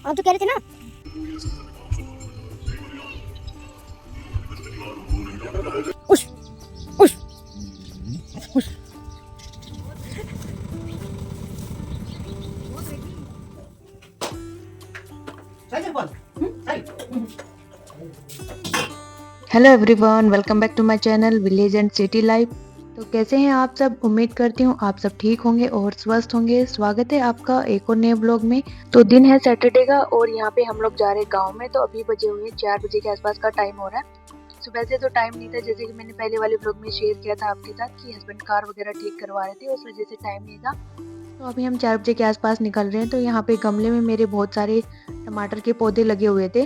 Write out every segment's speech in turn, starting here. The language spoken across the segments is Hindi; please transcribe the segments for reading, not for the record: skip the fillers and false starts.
आप तो कह रहे थे ना। उश, उश, उश। Hello everyone, welcome back to my channel village and city life. तो कैसे हैं आप सब? उम्मीद करती हूँ आप सब ठीक होंगे और स्वस्थ होंगे। स्वागत है आपका एक और नए ब्लॉग में। तो दिन है सैटरडे का और यहाँ पे हम लोग जा रहे हैं गांव में। तो अभी बजे हुए 4 बजे के आसपास का टाइम हो रहा है। सुबह से तो टाइम नहीं था, जैसे कि मैंने पहले वाले ब्लॉग में शेयर किया था आपके साथ कि हस्बैंड कार वगैरह ठीक करवा रहे थे, उस वजह से टाइम नहीं था। तो अभी हम 4 बजे के आसपास निकल रहे हैं। तो यहाँ पे गमले में मेरे बहुत सारे टमाटर के पौधे लगे हुए थे।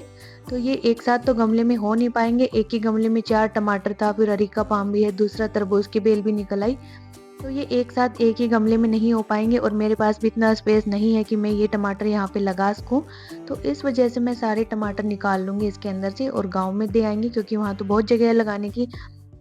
तो ये एक साथ तो गमले में हो नहीं पाएंगे। एक ही गमले में 4 टमाटर था, फिर अरीका पाम भी है, दूसरा तरबूज की बेल भी निकल आई। तो ये एक साथ एक ही गमले में नहीं हो पाएंगे और मेरे पास भी इतना स्पेस नहीं है कि मैं ये टमाटर यहाँ पे लगा सकूँ। तो इस वजह से मैं सारे टमाटर निकाल लूँगी इसके अंदर से और गाँव में दे आएंगे, क्योंकि वहाँ तो बहुत जगह है लगाने की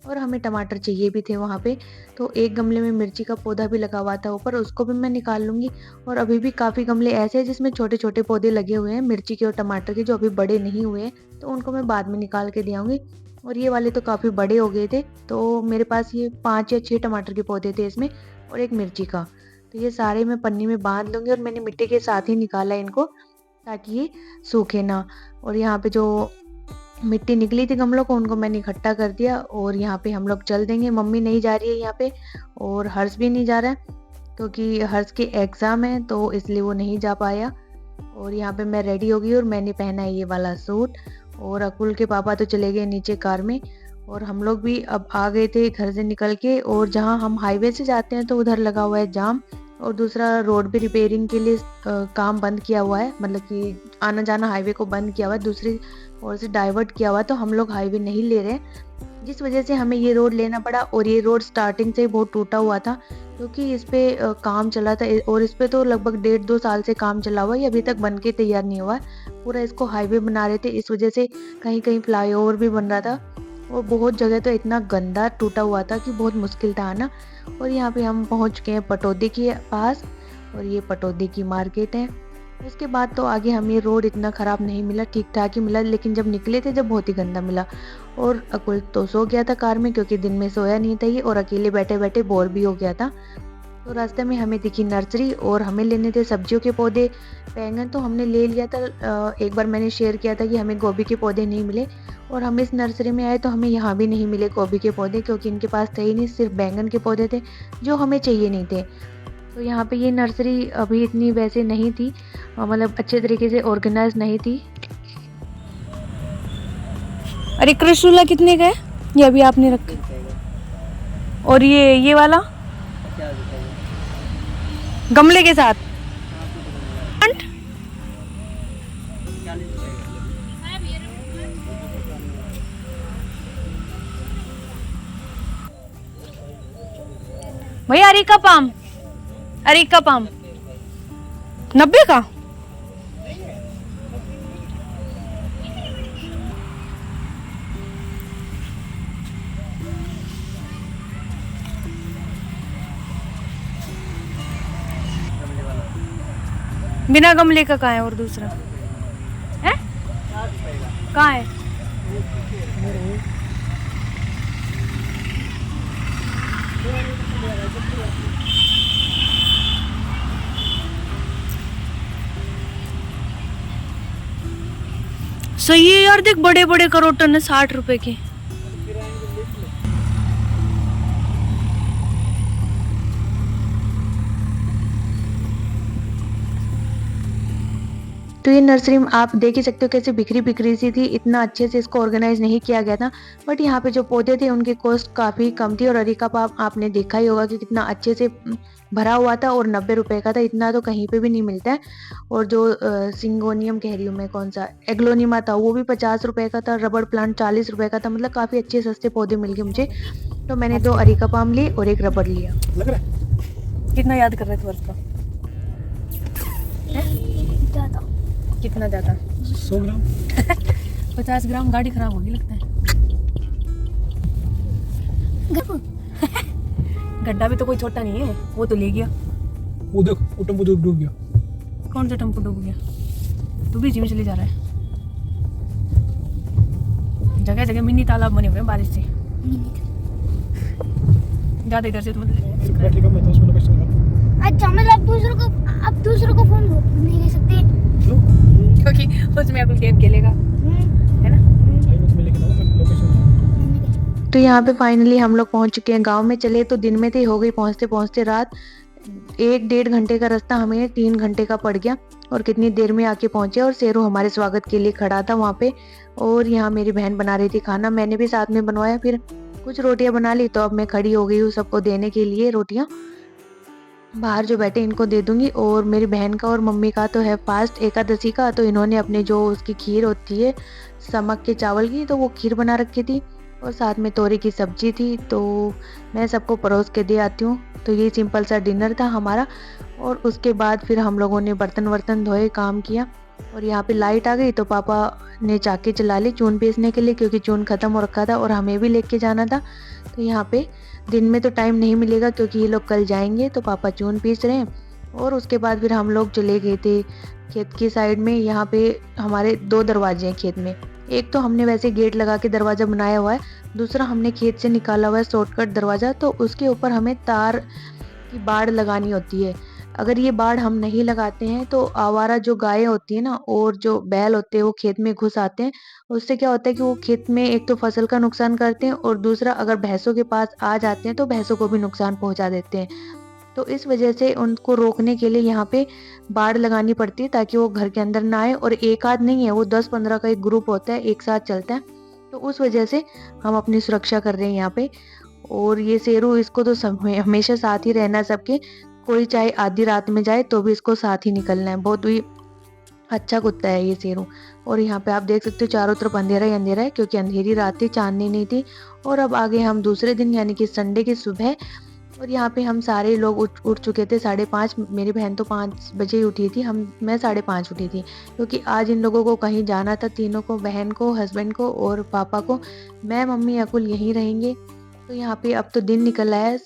और हमें टमाटर चाहिए भी थे वहाँ पे। तो एक गमले में मिर्ची का पौधा भी लगा हुआ था ऊपर, उसको भी मैं निकाल लूँगी। और अभी भी काफ़ी गमले ऐसे हैं जिसमें छोटे छोटे पौधे लगे हुए हैं मिर्ची के और टमाटर के, जो अभी बड़े नहीं हुए हैं, तो उनको मैं बाद में निकाल के दे आऊँगी। और ये वाले तो काफ़ी बड़े हो गए थे। तो मेरे पास ये 5 या 6 टमाटर के पौधे थे इसमें और एक मिर्ची का। तो ये सारे मैं पन्नी में बांध लूँगी और मैंने मिट्टी के साथ ही निकाला है इनको, ताकि ये सूखे ना। और यहाँ पे जो मिट्टी निकली थी गमलों को, उनको मैंने इकट्ठा कर दिया और यहाँ पे हम लोग चल देंगे। मम्मी नहीं जा रही है यहाँ पे और हर्ष भी नहीं जा रहा है, क्योंकि हर्ष के एग्ज़ाम है तो इसलिए वो नहीं जा पाया। और यहाँ पे मैं रेडी हो गई और मैंने पहना है ये वाला सूट। और अकुल के पापा तो चले गए नीचे कार में और हम लोग भी अब आ गए थे घर से निकल के। और जहाँ हम हाईवे से जाते हैं तो उधर लगा हुआ है जाम, और दूसरा रोड भी रिपेयरिंग के लिए काम बंद किया हुआ है, मतलब कि आना जाना हाईवे को बंद किया हुआ है, दूसरी ओर से डाइवर्ट किया हुआ है। तो हम लोग हाईवे नहीं ले रहे, जिस वजह से हमें ये रोड लेना पड़ा। और ये रोड स्टार्टिंग से ही बहुत टूटा हुआ था, क्योंकि इस पे काम चला था और इस पे तो लगभग 1.5-2 साल से काम चला हुआ है, ये अभी तक बन के तैयार नहीं हुआ है। पूरा इसको हाईवे बना रहे थे, इस वजह से कहीं कहीं फ्लाईओवर भी बन रहा था और बहुत जगह तो इतना गंदा टूटा हुआ था कि बहुत मुश्किल था आना। और यहाँ पे हम पहुँच गए पटौदी के पास और ये पटौदी की मार्केट है। उसके बाद तो आगे हमें रोड इतना ख़राब नहीं मिला, ठीक ठाक ही मिला, लेकिन जब निकले थे जब बहुत ही गंदा मिला। और अकुल तो सो गया था कार में, क्योंकि दिन में सोया नहीं था ये और अकेले बैठे बैठे बोर भी हो गया था। तो रास्ते में हमें दिखी नर्सरी और हमें लेने थे सब्जियों के पौधे, बैंगन तो हमने ले लिया था। एक बार मैंने शेयर किया था कि हमें गोभी के पौधे नहीं मिले और हम इस नर्सरी में आए तो हमें यहाँ भी नहीं मिले गोभी के पौधे, क्योंकि इनके पास थे ही नहीं, सिर्फ बैंगन के पौधे थे जो हमें चाहिए नहीं थे। तो यहाँ पे ये नर्सरी अभी इतनी वैसे नहीं थी, मतलब अच्छे तरीके से ऑर्गेनाइज नहीं थी। अरे कृष्णुला कितने का है? ये अभी आपने रखा। और ये वाला गमले के साथ भैया अरीका पाम 90 का। बिना गमले का कहाँ है? और दूसरा है कहाँ है? सही है यार, देख बड़े बड़े करोटन है 60 रुपए के। तो ये नर्सरी में आप देख ही सकते हो कैसे बिखरी बिखरी सी थी, इतना अच्छे से इसको ऑर्गेनाइज नहीं किया गया था। बट यहाँ पे जो पौधे थे उनकी कॉस्ट काफ़ी कम थी और अरीका पाम आपने देखा ही होगा कि कितना अच्छे से भरा हुआ था और 90 रुपए का था। इतना तो कहीं पे भी नहीं मिलता है। और जो सिंगोनियम कह रही हूँ मैं, कौन सा एग्लोनिमा था, वो भी 50 रुपए का था। रबड़ प्लांट 40 रुपए का था। मतलब काफ़ी अच्छे सस्ते पौधे मिल गए मुझे। तो मैंने 2 अरीका पाम लिए और एक रबड़ लिया। लग रहा है कितना याद कर रहे थे वर्ष का? कितना ज्यादा? 100 ग्राम 50 ग्राम। गाड़ी खराब होगी लगता है। गड्ढा भी तो कोई छोटा नहीं है, वो तो ले गया। वो देख, वो टेम्पो डूब गया। कौन सा टेम्पो डूब गया? तू बीच में चले जा रहा है। जगह जगह मिनी तालाब बने हुए हैं बारिश से। ज्यादा इधर से तो मतलब बैटरी कम है तो उसमें लोकेशन लगा। अच्छा मतलब दूसरों को फोन नहीं ले सकते क्योंकि उसमें अकुल गेम खेलेगा, है ना। भाई वो तुम्हें लेके जाऊंगा लोकेशन। तो यहाँ पे फाइनली हम लोग पहुंच चुके हैं। गांव में चले तो दिन में थी, हो गई पहुंचते पहुंचते रात। 1-1.5 घंटे का रास्ता हमें 3 घंटे का पड़ गया और कितनी देर में आके पहुंचे। और शेरू हमारे स्वागत के लिए खड़ा था वहाँ पे। और यहाँ मेरी बहन बना रही थी खाना, मैंने भी साथ में बनवाया। फिर कुछ रोटियां बना ली तो अब मैं खड़ी हो गई हूँ सबको देने के लिए रोटियां। बाहर जो बैठे इनको दे दूंगी। और मेरी बहन का और मम्मी का तो है फास्ट एकादशी का, तो इन्होंने अपने जो उसकी खीर होती है समक के चावल की, तो वो खीर बना रखी थी और साथ में तोरी की सब्जी थी। तो मैं सबको परोस के दे आती हूँ। तो ये सिंपल सा डिनर था हमारा। और उसके बाद फिर हम लोगों ने बर्तन वर्तन धोए, काम किया। और यहाँ पे लाइट आ गई तो पापा ने चाकी चला ली चून पीसने के लिए, क्योंकि चून खत्म हो रखा था और हमें भी लेके जाना था। तो यहाँ पे दिन में तो टाइम नहीं मिलेगा क्योंकि ये लोग कल जाएंगे, तो पापा चून पीस रहे हैं। और उसके बाद फिर हम लोग चले गए थे खेत की साइड में। यहाँ पे हमारे 2 दरवाजे हैं खेत में। एक तो हमने वैसे गेट लगा के दरवाजा बनाया हुआ है, दूसरा हमने खेत से निकाला हुआ है शॉर्टकट दरवाजा। तो उसके ऊपर हमें तार की बाड़ लगानी होती है। अगर ये बाड़ हम नहीं लगाते हैं तो आवारा जो गायें होती है ना और जो बैल होते हैं वो खेत में घुस आते हैं। उससे क्या होता है कि वो खेत में एक तो फसल का नुकसान करते हैं और दूसरा अगर भैंसों के पास आ जाते हैं तो भैंसों को भी नुकसान पहुंचा देते हैं। तो इस वजह से उनको रोकने के लिए यहाँ पे बाड़ लगानी पड़ती है ताकि वो घर के अंदर ना आए। और एक आध नहीं है, वो 10-15 का एक ग्रुप होता है, एक साथ चलता है। तो उस वजह से हम अपनी सुरक्षा कर रहे हैं यहाँ पे। और ये शेरू, इसको तो हमेशा साथ ही रहना है सबके। कोई चाहे आधी रात में जाए तो भी इसको साथ ही निकलना है। बहुत ही अच्छा कुत्ता है ये शेरू। और यहाँ पे आप देख सकते हो चारों तरफ अंधेरा ही अंधेरा है क्योंकि अंधेरी रात थी, चांदनी नहीं थी। और अब आगे हम दूसरे दिन यानी कि संडे की सुबह। और यहाँ पे हम सारे लोग उठ चुके थे 5:30। मेरी बहन तो 5 बजे ही उठी थी, मैं 5:30 उठी थी क्योंकि आज इन लोगों को कहीं जाना था, तीनों को, बहन को, हस्बैंड को और पापा को। मैं, मम्मी, अकुल यहीं रहेंगे। तो यहाँ पे अब तो दिन निकल रहा है,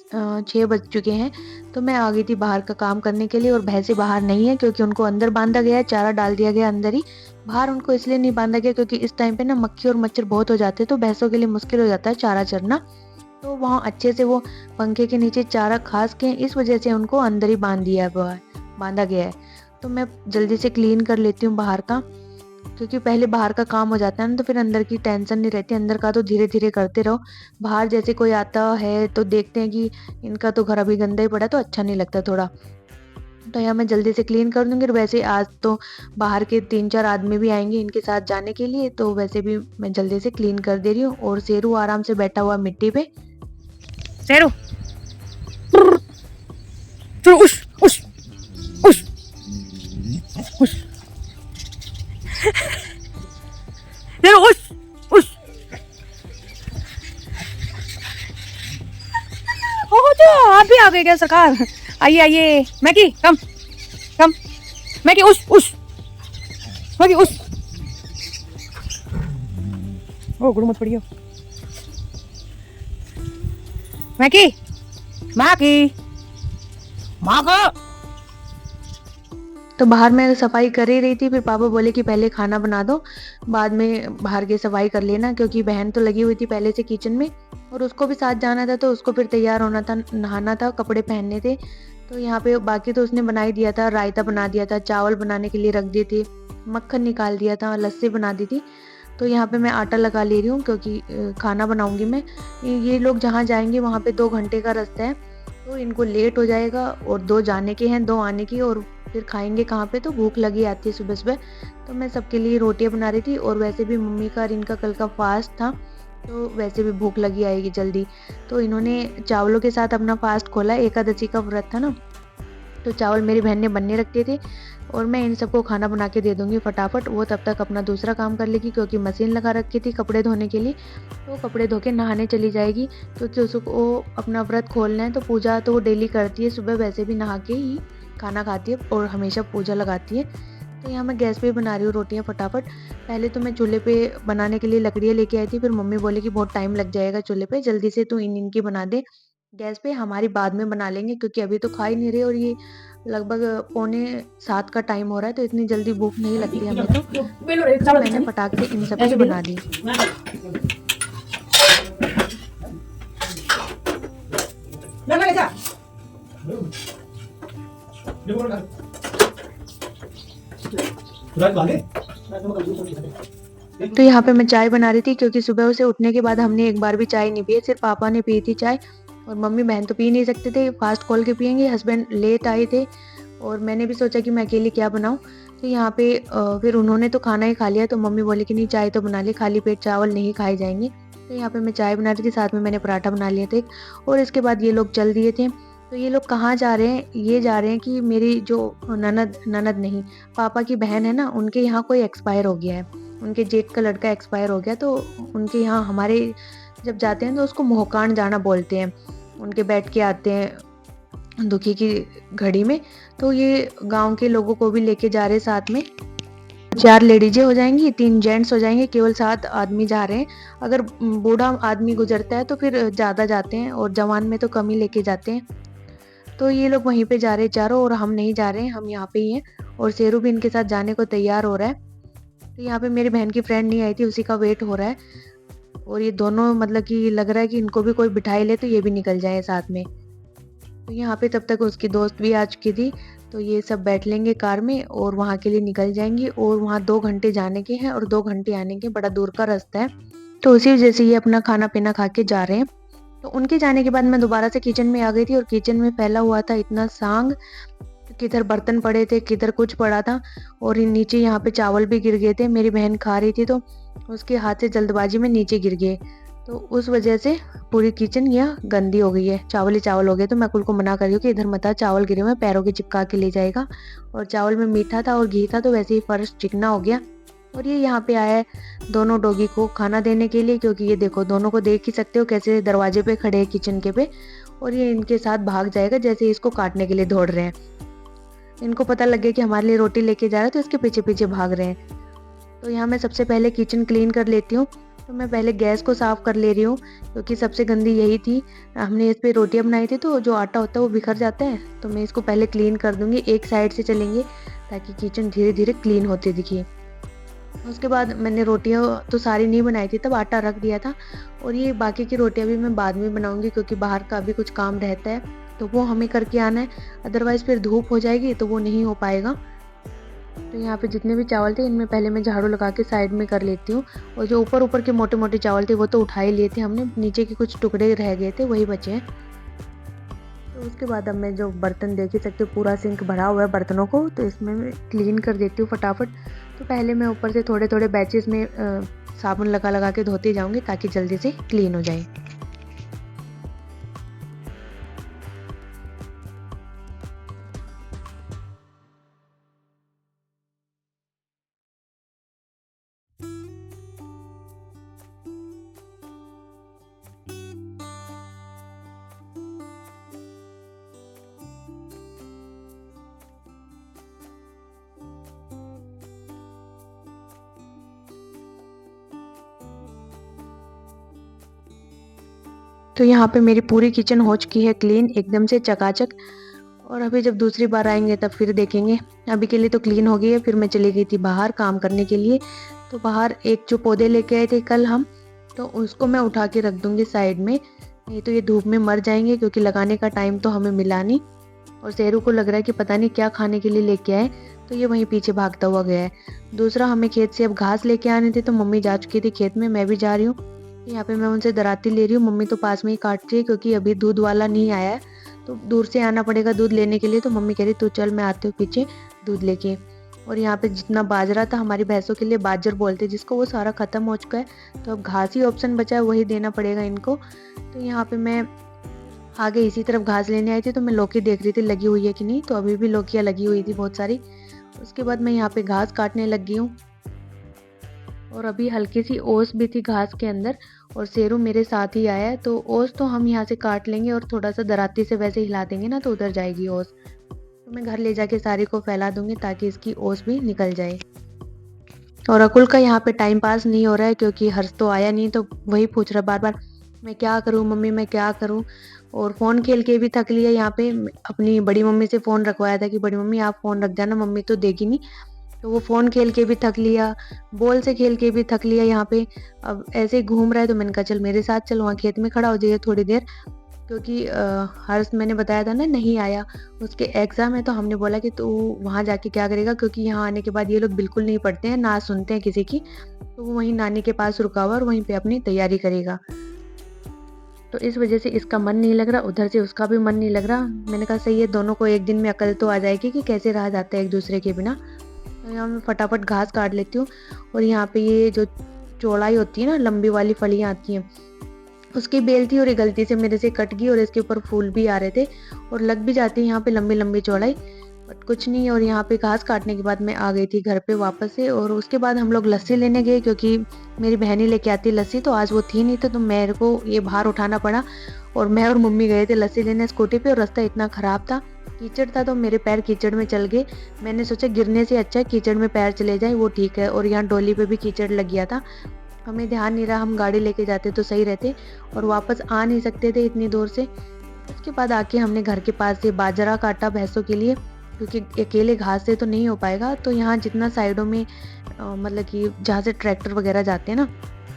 6 बज चुके हैं। तो मैं आ गई थी बाहर का काम करने के लिए। और भैंसें बाहर नहीं है क्योंकि उनको अंदर बांधा गया है, चारा डाल दिया गया अंदर ही। बाहर उनको इसलिए नहीं बांधा गया क्योंकि इस टाइम पे ना मक्खी और मच्छर बहुत हो जाते हैं, तो भैंसों के लिए मुश्किल हो जाता है चारा चरना। तो वहाँ अच्छे से वो पंखे के नीचे चारा खास के, इस वजह से उनको अंदर ही बांधा गया है। तो मैं जल्दी से क्लीन कर लेती हूँ बाहर का, क्योंकि पहले बाहर का काम हो जाता है ना तो फिर अंदर की टेंशन नहीं रहती। अंदर का तो धीरे धीरे करते रहो। बाहर जैसे कोई आता है तो देखते हैं कि इनका तो घर अभी गंदा ही पड़ा, तो अच्छा नहीं लगता थोड़ा। तो यहाँ मैं जल्दी से क्लीन कर दूंगी। और वैसे आज तो बाहर के 3-4 आदमी भी आएंगे इनके साथ जाने के लिए, तो वैसे भी मैं जल्दी से क्लीन कर दे रही हूँ। और शेरू आराम से बैठा हुआ मिट्टी पे। शेरू उश उश उश उश शेरू उश उश। ओह तो आप भी आ गए क्या सरकार? आइए आइए, मैगी कम कम, मैगी उश उश, मैगी उश। ओ गुड़ मत पड़ियो। मैगी मैगी माँ। तो बाहर मैं सफाई कर ही रही थी, फिर पापा बोले कि पहले खाना बना दो, बाद में बाहर की सफाई कर लेना, क्योंकि बहन तो लगी हुई थी पहले से किचन में और उसको भी साथ जाना था। तो उसको फिर तैयार होना था, नहाना था, कपड़े पहनने थे। तो यहाँ पे बाकी तो उसने बना ही दिया था, रायता बना दिया था, चावल बनाने के लिए रख दिए थे, मक्खन निकाल दिया था, लस्सी बना दी थी। तो यहाँ पे मैं आटा लगा ले रही हूँ क्योंकि खाना बनाऊंगी मैं। ये लोग जहाँ जाएंगे वहाँ पे 2 घंटे का रास्ता है, तो इनको लेट हो जाएगा। और 2 जाने के हैं, 2 आने की, और फिर खाएंगे कहाँ पे, तो भूख लगी आती है सुबह सुबह। तो मैं सबके लिए रोटियां बना रही थी। और वैसे भी मम्मी का और इनका कल का फास्ट था, तो वैसे भी भूख लगी आएगी जल्दी। तो इन्होंने चावलों के साथ अपना फास्ट खोला, एकादशी का व्रत था ना, तो चावल मेरी बहन ने बनने रख दिए थे। और मैं इन सबको खाना बना के दे दूंगी फटाफट। वो तब तक अपना दूसरा काम कर लेगी क्योंकि मशीन लगा रखी थी कपड़े धोने के लिए। तो कपड़े धो के नहाने चली जाएगी क्योंकि उसको अपना व्रत खोलना है। तो पूजा तो वो डेली करती है, सुबह वैसे भी नहा के ही खाना खाती है और हमेशा पूजा लगाती है। तो यहाँ मैं गैस पे बना रही हूँ रोटियाँ फटाफट। पहले तो मैं चूल्हे पे बनाने के लिए लकड़ियाँ लेके आई थी, फिर मम्मी बोली कि बहुत टाइम लग जाएगा चूल्हे पे, जल्दी से तू इनकी बना दे। गैस पे, हमारी बाद में बना लेंगे क्योंकि अभी तो खा ही नहीं रहे और ये लगभग 6:45 का टाइम हो रहा है, तो इतनी जल्दी भूख नहीं लगती हमें तो मैंने फटाक से इन सब की बना दी। तो यहाँ पे मैं चाय बना रही थी क्योंकि सुबह से उठने के बाद हमने एक बार भी चाय नहीं पी, सिर्फ पापा ने पी थी चाय और मम्मी बहन तो पी नहीं सकते थे, फास्ट खोल के पियेंगे। हस्बैंड लेट आए थे और मैंने भी सोचा कि मैं अकेले क्या बनाऊं, तो यहाँ पे फिर उन्होंने तो खाना ही खा लिया, तो मम्मी बोली कि नहीं चाय तो बना ली, खाली पेट चावल नहीं खाए जाएंगे। तो यहाँ पे मैं चाय बना रही थी, साथ में मैंने पराठा बना लिया था और इसके बाद ये लोग चल दिए थे। तो ये लोग कहाँ जा रहे हैं, ये जा रहे हैं कि मेरी जो ननद नहीं, पापा की बहन है ना, उनके यहाँ कोई एक्सपायर हो गया है, उनके जेठ का लड़का एक्सपायर हो गया, तो उनके यहाँ हमारे जब जाते हैं तो उसको मोहकान जाना बोलते हैं, उनके बैठ के आते हैं दुखी की घड़ी में। तो ये गांव के लोगों को भी लेके जा रहे साथ में, 4 लेडीजें हो जाएंगी, 3 जेंट्स हो जाएंगे, केवल 7 आदमी जा रहे हैं। अगर बूढ़ा आदमी गुजरता है तो फिर ज़्यादा जाते हैं और जवान में तो कम ही लेके जाते हैं। तो ये लोग वहीं पे जा रहे हैं चारों और हम नहीं जा रहे हैं, हम यहाँ पे ही हैं और शेरू भी इनके साथ जाने को तैयार हो रहा है। तो यहाँ पे मेरी बहन की फ्रेंड नहीं आई थी, उसी का वेट हो रहा है और ये दोनों मतलब कि लग रहा है कि इनको भी कोई बिठाई ले तो ये भी निकल जाए साथ में। तो यहाँ पे तब तक उसकी दोस्त भी आ चुकी थी, तो ये सब बैठ लेंगे कार में और वहाँ के लिए निकल जाएंगी और वहाँ 2 घंटे जाने के हैं और 2 घंटे आने के, बड़ा दूर का रास्ता है। तो उसी वजह से ये अपना खाना पीना खा के जा रहे हैं। तो उनके जाने के बाद मैं दोबारा से किचन में आ गई थी और किचन में फैला हुआ था इतना सांग, किधर बर्तन पड़े थे, किधर कुछ पड़ा था और नीचे यहाँ पे चावल भी गिर गए थे। मेरी बहन खा रही थी तो उसके हाथ से जल्दबाजी में नीचे गिर गए, तो उस वजह से पूरी किचन यह गंदी हो गई है, चावल ही चावल हो गए। तो मैं अकुल को मना कर रही हूँ कि इधर मत आ, चावल गिरे हुए पैरों के चिपका के ले जाएगा। और चावल में मीठा था और घी था तो वैसे ही फर्श चिकना हो गया। और ये यहाँ पे आया है दोनों डॉगी को खाना देने के लिए, क्योंकि ये देखो दोनों को देख ही सकते हो कैसे दरवाजे पे खड़े हैं किचन के पे, और ये इनके साथ भाग जाएगा जैसे इसको काटने के लिए दौड़ रहे हैं। इनको पता लग गया कि हमारे लिए रोटी लेके जा रहा है तो इसके पीछे पीछे भाग रहे हैं। तो यहाँ मैं सबसे पहले किचन क्लीन कर लेती हूँ। तो मैं पहले गैस को साफ कर ले रही हूँ क्योंकि सबसे गंदी यही थी, हमने इस पे रोटियां बनाई थी तो जो आटा होता है वो बिखर जाता है। तो मैं इसको पहले क्लीन कर दूंगी, एक साइड से चलेंगे ताकि किचन धीरे धीरे क्लीन होती दिखे। उसके बाद मैंने रोटियां तो सारी नहीं बनाई थी, तब आटा रख दिया था और ये बाकी की रोटियां भी मैं बाद में बनाऊंगी क्योंकि बाहर का भी कुछ काम रहता है तो वो हमें करके आना है, अदरवाइज फिर धूप हो जाएगी तो वो नहीं हो पाएगा। तो यहाँ पे जितने भी चावल थे इनमें पहले मैं झाड़ू लगा के साइड में कर लेती हूँ, और जो ऊपर ऊपर के मोटे मोटे चावल थे वो तो उठा ही लिए थे हमने, नीचे के कुछ टुकड़े रह गए थे वही बचे हैं। तो उसके बाद अब मैं जो बर्तन देख ही सकते हो पूरा सिंक भरा हुआ है बर्तनों को, तो इसमें मैं क्लीन कर देती हूँ फटाफट। तो पहले मैं ऊपर से थोड़े थोड़े बैचेस में साबुन लगा लगा के धोती जाऊँगी ताकि जल्दी से क्लीन हो जाए। तो यहाँ पे मेरी पूरी किचन हो चुकी है क्लीन एकदम से चकाचक, और अभी जब दूसरी बार आएंगे तब फिर देखेंगे। अभी के लिए तो क्लीन हो गई है। फिर मैं चली गई थी बाहर काम करने के लिए, तो बाहर एक जो पौधे लेके आए थे कल हम, तो उसको मैं उठा के रख दूंगी साइड में, नहीं तो ये धूप में मर जाएंगे क्योंकि लगाने का टाइम तो हमें मिला नहीं। और शेरू को लग रहा है कि पता नहीं क्या खाने के लिए लेके आए, तो ये वहीं पीछे भागता हुआ गया है। दूसरा हमें खेत से अब घास लेके आने थे, तो मम्मी जा चुकी थी खेत में, मैं भी जा रही हूँ। यहाँ पे मैं उनसे दराती ले रही हूँ, मम्मी तो पास में ही काट रही है क्योंकि अभी दूध वाला नहीं आया है तो दूर से आना पड़ेगा दूध लेने के लिए। तो मम्मी कह रही तू चल मैं आती हूँ पीछे दूध लेके। और यहाँ पे जितना बाजरा था हमारी भैंसों के लिए, बाजर बोलते जिसको, वो सारा खत्म हो चुका है, तो अब घास ही ऑप्शन बचा है, वही देना पड़ेगा इनको। तो यहाँ पे मैं आगे इसी तरफ घास लेने आई थी, तो मैं लौकी देख रही थी लगी हुई है कि नहीं, तो अभी भी लौकियाँ लगी हुई थी बहुत सारी। उसके बाद मैं यहाँ पे घास काटने लग गई हूँ, और अभी हल्की सी ओस भी थी घास के अंदर, और शेरू मेरे साथ ही आया है। तो ओस तो हम यहाँ से काट लेंगे और थोड़ा सा दराती से वैसे हिला देंगे ना तो उधर जाएगी ओस। तो मैं घर ले जाके सारी को फैला दूंगी ताकि इसकी ओस भी निकल जाए। और अकुल का यहाँ पे टाइम पास नहीं हो रहा है क्योंकि हर्ष तो आया नहीं, तो वही पूछ रहा बार बार मैं क्या करूँ मम्मी, मैं क्या करूँ। और फ़ोन खेल के भी थक लिया यहाँ पे। अपनी बड़ी मम्मी से फ़ोन रखवाया था कि बड़ी मम्मी आप फ़ोन रख जाना, मम्मी तो देगी नहीं। तो वो फ़ोन खेल के भी थक लिया, बॉल से खेल के भी थक लिया यहाँ पे। अब ऐसे ही घूम रहा है तो मैंने कहा चल मेरे साथ चल, वहाँ खेत में खड़ा हो जाइए थोड़ी देर, क्योंकि हर्ष मैंने बताया था ना नहीं आया, उसके एग्ज़ाम है। तो हमने बोला कि तू वहाँ जाके क्या करेगा, क्योंकि यहाँ आने के बाद ये लोग बिल्कुल नहीं पढ़ते हैं, ना सुनते हैं किसी की। तो वो वहीं नानी के पास रुका हुआ और वहीं पे अपनी तैयारी करेगा। तो इस वजह से इसका मन नहीं लग रहा, उधर से उसका भी मन नहीं लग रहा। मैंने कहा सही है, दोनों को एक दिन में अकल तो आ जाएगी कि कैसे रहा जाता है एक दूसरे के बिना। तो यहाँ मैं फटाफट घास काट लेती हूँ। और यहाँ पे ये जो चौड़ाई होती है ना, लंबी वाली फलियाँ आती हैं, उसकी बेल थी और ये गलती से मेरे से कट गई और इसके ऊपर फूल भी आ रहे थे और लग भी जाती है यहाँ पे लंबी लंबी चौड़ाई, बट कुछ नहीं। और यहाँ पे घास काटने के बाद मैं आ गई थी घर पे वापस से। और उसके बाद हम लोग लस्सी लेने गए, क्योंकि मेरी बहनी लेके आती लस्सी, तो आज वो थी नहीं, तो मेरे को ये भार उठाना पड़ा। और मैं और मम्मी गए थे लस्सी लेने स्कूटी पे, और रास्ता इतना ख़राब था, कीचड़ था, तो मेरे पैर कीचड़ में चल गए। मैंने सोचा गिरने से अच्छा है कीचड़ में पैर चले जाए, वो ठीक है। और यहाँ डोली पे भी कीचड़ लग गया था, हमें ध्यान नहीं रहा, हम गाड़ी लेके जाते तो सही रहते, और वापस आ नहीं सकते थे इतनी दूर से। उसके बाद आके हमने घर के पास से बाजरा काटा भैंसों के लिए, क्योंकि अकेले घास से तो नहीं हो पाएगा। तो यहाँ जितना साइडों में मतलब कि जहाँ से ट्रैक्टर वगैरह जाते हैं ना,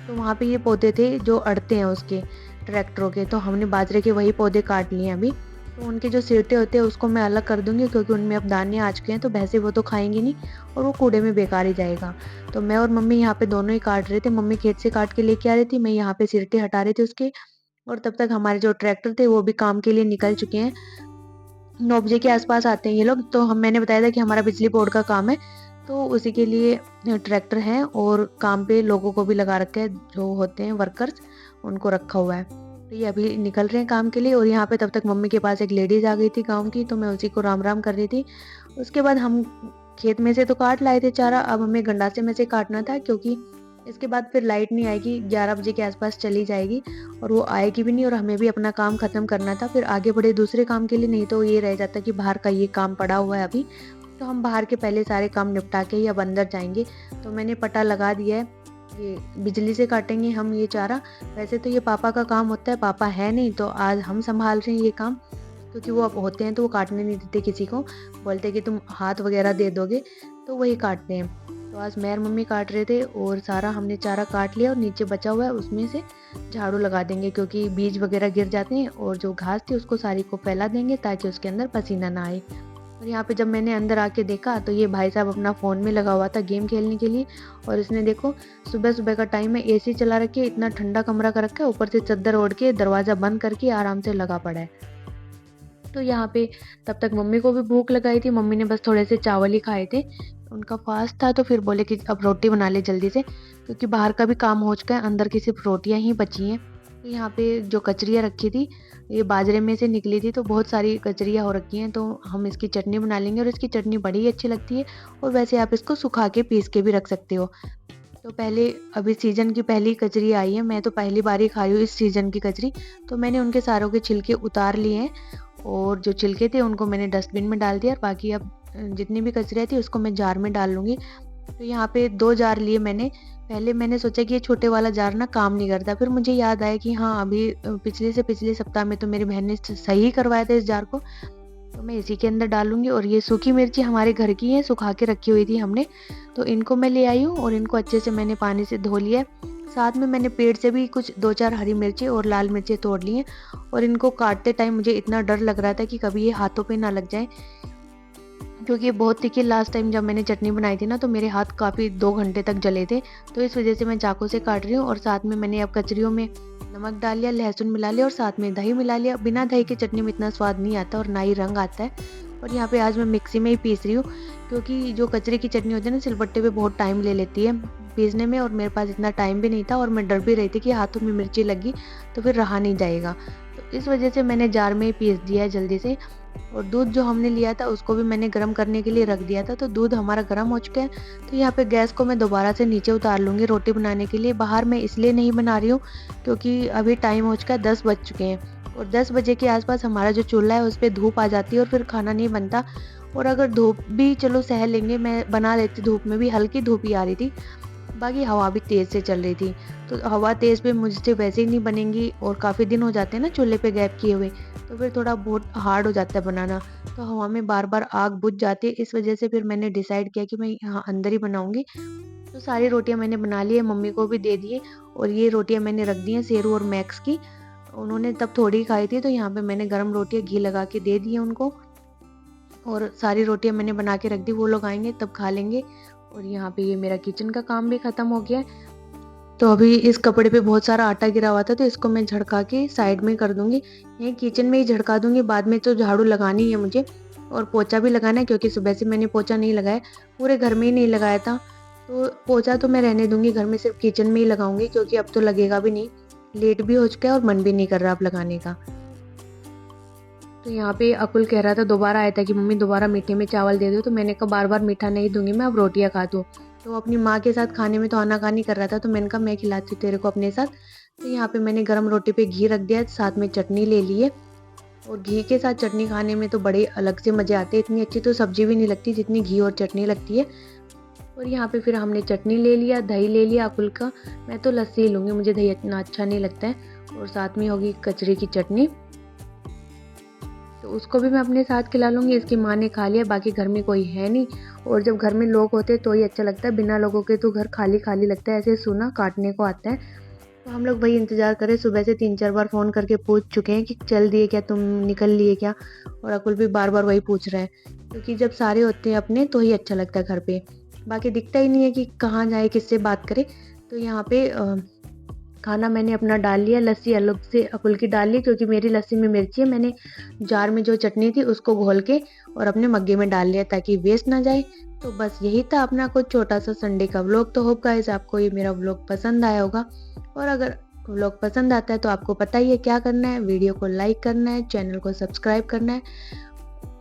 तो वहाँ पे ये पौधे थे जो अड़ते हैं उसके ट्रैक्टरों के, तो हमने बाजरे के वही पौधे काट लिए हैं अभी। तो उनके जो सिरटे होते हैं उसको मैं अलग कर दूंगी, क्योंकि उनमें अब दाने आ चुके हैं, तो भैंसे वो तो खाएंगी नहीं और वो कूड़े में बेकार ही जाएगा। तो मैं और मम्मी यहाँ पे दोनों ही काट रहे थे, मम्मी खेत से काट के लेके आ रही थी, मैं यहाँ पे सिरटे हटा रहे थे उसके। और तब तक हमारे जो ट्रैक्टर थे वो भी काम के लिए निकल चुके हैं। 9 बजे के आसपास आते हैं ये लोग। तो मैंने बताया था कि हमारा बिजली बोर्ड का काम है, तो उसी के लिए ट्रैक्टर है, और काम पे लोगों को भी लगा रखा है, जो होते हैं वर्कर्स उनको रखा हुआ है। तो ये अभी निकल रहे हैं काम के लिए। और यहाँ पे तब तक मम्मी के पास एक लेडीज आ गई थी गाँव की, तो मैं उसी को राम राम कर रही थी। उसके बाद हम खेत में से तो काट लाए थे चारा, अब हमें गंडासे में से काटना था, क्योंकि इसके बाद फिर लाइट नहीं आएगी, 11 बजे के आसपास चली जाएगी और वो आएगी भी नहीं, और हमें भी अपना काम खत्म करना था, फिर आगे बढ़े दूसरे काम के लिए। नहीं तो ये रह जाता कि बाहर का ये काम पड़ा हुआ है अभी, तो हम बाहर के पहले सारे काम निपटा के ही अब अंदर जाएंगे। तो मैंने पटा लगा दिया है, ये बिजली से काटेंगे हम ये चारा। वैसे तो ये पापा का काम होता है, पापा है नहीं, तो आज हम संभाल रहे हैं ये काम, क्योंकि वो अब होते हैं तो वो काटने नहीं देते किसी को, बोलते कि तुम हाथ वगैरह दे दोगे, तो वही काटते हैं। तो आज मैं और मम्मी काट रहे थे, और सारा हमने चारा काट लिया, और नीचे बचा हुआ है उसमें से झाड़ू लगा देंगे, क्योंकि बीज वगैरह गिर जाते हैं, और जो घास थी उसको सारी को फैला देंगे ताकि उसके अंदर पसीना ना आए। और यहाँ पे जब मैंने अंदर आके देखा तो ये भाई साहब अपना फ़ोन में लगा हुआ था गेम खेलने के लिए। और इसने देखो सुबह सुबह का टाइम है, एसी चला रखी है, इतना ठंडा कमरा कर रखा है, ऊपर से चद्दर ओढ़ के दरवाज़ा बंद करके आराम से लगा पड़ा है। तो यहाँ पे तब तक मम्मी को भी भूख लगाई थी, मम्मी ने बस थोड़े से चावल ही खाए थे, उनका फास्ट था, तो फिर बोले कि अब रोटी बना ले जल्दी से, क्योंकि बाहर का भी काम हो चुका है, अंदर की सिर्फ रोटियां ही बची हैं। तो यहाँ पे जो कचरियाँ रखी थी ये बाजरे में से निकली थी, तो बहुत सारी कचरियाँ हो रखी हैं, तो हम इसकी चटनी बना लेंगे, और इसकी चटनी बड़ी ही अच्छी लगती है। और वैसे आप इसको सुखा के पीस के भी रख सकते हो। तो पहले अभी सीज़न की पहली कचरी आई है, मैं तो पहली बार ही खाई हूँ इस सीज़न की कचरी। तो मैंने उनके सारों के छिलके उतार लिए हैं, और जो छिलके थे उनको मैंने डस्टबिन में डाल दिया, और बाकी अब जितनी भी कचरियाँ थी उसको मैं जार में डाल लूँगी। तो यहाँ पे 2 जार लिए मैंने। पहले मैंने सोचा कि ये छोटे वाला जार ना काम नहीं करता, फिर मुझे याद आया कि हाँ अभी पिछले सप्ताह में तो मेरी बहन ने सही करवाया था इस जार को, तो मैं इसी के अंदर डालूंगी। और ये सूखी मिर्ची हमारे घर की है, सुखा के रखी हुई थी हमने, तो इनको मैं ले आई हूँ, और इनको अच्छे से मैंने पानी से धो लिया है। साथ में मैंने पेड़ से भी कुछ 2-4 हरी मिर्ची और लाल मिर्ची तोड़ ली हैं, और इनको काटते टाइम मुझे इतना डर लग रहा था कि कभी ये हाथों पे ना लग जाए, क्योंकि ये बहुत तीखी। लास्ट टाइम जब मैंने चटनी बनाई थी ना, तो मेरे हाथ काफ़ी 2 घंटे तक जले थे, तो इस वजह से मैं चाकू से काट रही हूँ। और साथ में मैंने अब कचरियों में नमक डाल लिया, लहसुन मिला लिया, और साथ में दही मिला लिया। बिना दही की चटनी में इतना स्वाद नहीं आता और ना ही रंग आता है। और यहाँ पे आज मैं मिक्सी में ही पीस रही हूँ, क्योंकि जो कचरे की चटनी होती है ना, सिलबट्टे पे बहुत टाइम ले लेती है पीसने में, और मेरे पास इतना टाइम भी नहीं था, और मैं डर भी रही थी कि हाथों में मिर्ची लगी तो फिर रहा नहीं जाएगा। तो इस वजह से मैंने जार में ही पीस दिया है जल्दी से। और दूध जो हमने लिया था उसको भी मैंने गर्म करने के लिए रख दिया था, तो दूध हमारा गर्म हो चुका है। तो यहाँ पे गैस को मैं दोबारा से नीचे उतार लूँगी रोटी बनाने के लिए। बाहर मैं इसलिए नहीं बना रही हूँ क्योंकि अभी टाइम हो चुका है, 10 बज चुके हैं, और 10 बजे के आसपास हमारा जो चूल्हा है उस पर धूप आ जाती है, और फिर खाना नहीं बनता। और अगर धूप भी चलो सह लेंगे, मैं बना लेती, धूप में भी हल्की धूप ही आ रही थी, बाकी हवा भी तेज़ से चल रही थी, तो हवा तेज़ पे मुझसे वैसे ही नहीं बनेंगी और काफ़ी दिन हो जाते हैं ना चूल्हे पे गैप किए हुए, तो फिर थोड़ा बहुत हार्ड हो जाता है बनाना। तो हवा में बार-बार आग बुझ जाती है, इस वज़ह से फिर मैंने डिसाइड किया कि मैं यहाँ अंदर ही बनाऊँगी। तो सारी रोटियाँ मैंने बना ली है, मम्मी को भी दे दिए और ये रोटियाँ मैंने रख दी हैं शेरू और मैक्स की। उन्होंने तब थोड़ी खाई थी, तो यहाँ पे मैंने गरम रोटियाँ घी लगा के दे दी है उनको और सारी रोटियाँ मैंने बना के रख दी, वो लोग आएँगे तब खा लेंगे। और यहाँ पे ये मेरा किचन का काम भी ख़त्म हो गया है। तो अभी इस कपड़े पे बहुत सारा आटा गिरा हुआ था, तो इसको मैं झड़का के साइड में कर दूँगी। यहीं किचन में ही झड़का दूँगी, बाद में तो झाड़ू लगानी है मुझे और पोछा भी लगाना है क्योंकि सुबह से मैंने पोछा नहीं लगाया, पूरे घर में ही नहीं लगाया था। तो पोछा तो मैं रहने दूँगी, घर में सिर्फ किचन में ही लगाऊँगी क्योंकि अब तो लगेगा भी नहीं। लेट भी हो चुका है और मन भी नहीं कर रहा अब लगाने का। तो यहाँ पे अकुल कह रहा था, दोबारा आया था कि मम्मी दोबारा मीठे में चावल दे दो, तो मैंने कहा बार-बार मीठा नहीं दूँगी मैं, अब रोटियाँ खा तू। तो वो अपनी माँ के साथ खाने में तो आनाकानी कर रहा था, तो मैंने कहा मैं खिलाती हूँ तेरे को अपने साथ। तो यहाँ पे मैंने गरम रोटी पे घी रख दिया, साथ में चटनी ले ली है और घी के साथ चटनी खाने में तो बड़े अलग से मज़े आते हैं। इतनी अच्छी तो सब्ज़ी भी नहीं लगती जितनी घी और चटनी लगती है। और यहाँ पे फिर हमने चटनी ले लिया, दही ले लिया अकुल का। मैं तो लस्सी ही लूँगी, मुझे दही इतना अच्छा नहीं लगता है। और साथ में होगी कचरे की चटनी, तो उसको भी मैं अपने साथ खिला लूँगी। इसकी माँ ने खा लिया, बाकी घर में कोई है नहीं और जब घर में लोग होते हैं तो ही अच्छा लगता है, बिना लोगों के तो घर खाली-खाली लगता है, ऐसे सूना काटने को आता है। तो हम लोग वही इंतज़ार करें, सुबह से 3-4 बार फ़ोन करके पूछ चुके हैं कि चल दिए क्या तुम, निकल लिए क्या? और अकुल भी बार-बार वही पूछ रहा है, क्योंकि जब सारे होते हैं अपने तो ही अच्छा लगता है घर पे। बाकी दिखता ही नहीं है कि कहाँ जाए, किससे बात करें। तो यहाँ पे खाना मैंने अपना डाल लिया, लस्सी अलग से अकुल की डाल ली क्योंकि मेरी लस्सी में मिर्ची है। मैंने जार में जो चटनी थी उसको घोल के और अपने मग्गे में डाल लिया ताकि वेस्ट ना जाए। तो बस यही था अपना कुछ छोटा-सा संडे का व्लॉग। तो होप गाइस आपको ये मेरा व्लॉग पसंद आया होगा और अगर व्लॉग पसंद आता है तो आपको पता ही है क्या करना है, वीडियो को लाइक करना है, चैनल को सब्सक्राइब करना है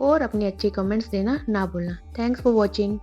और अपने अच्छे कमेंट्स देना ना भूलना। Thanks for watching.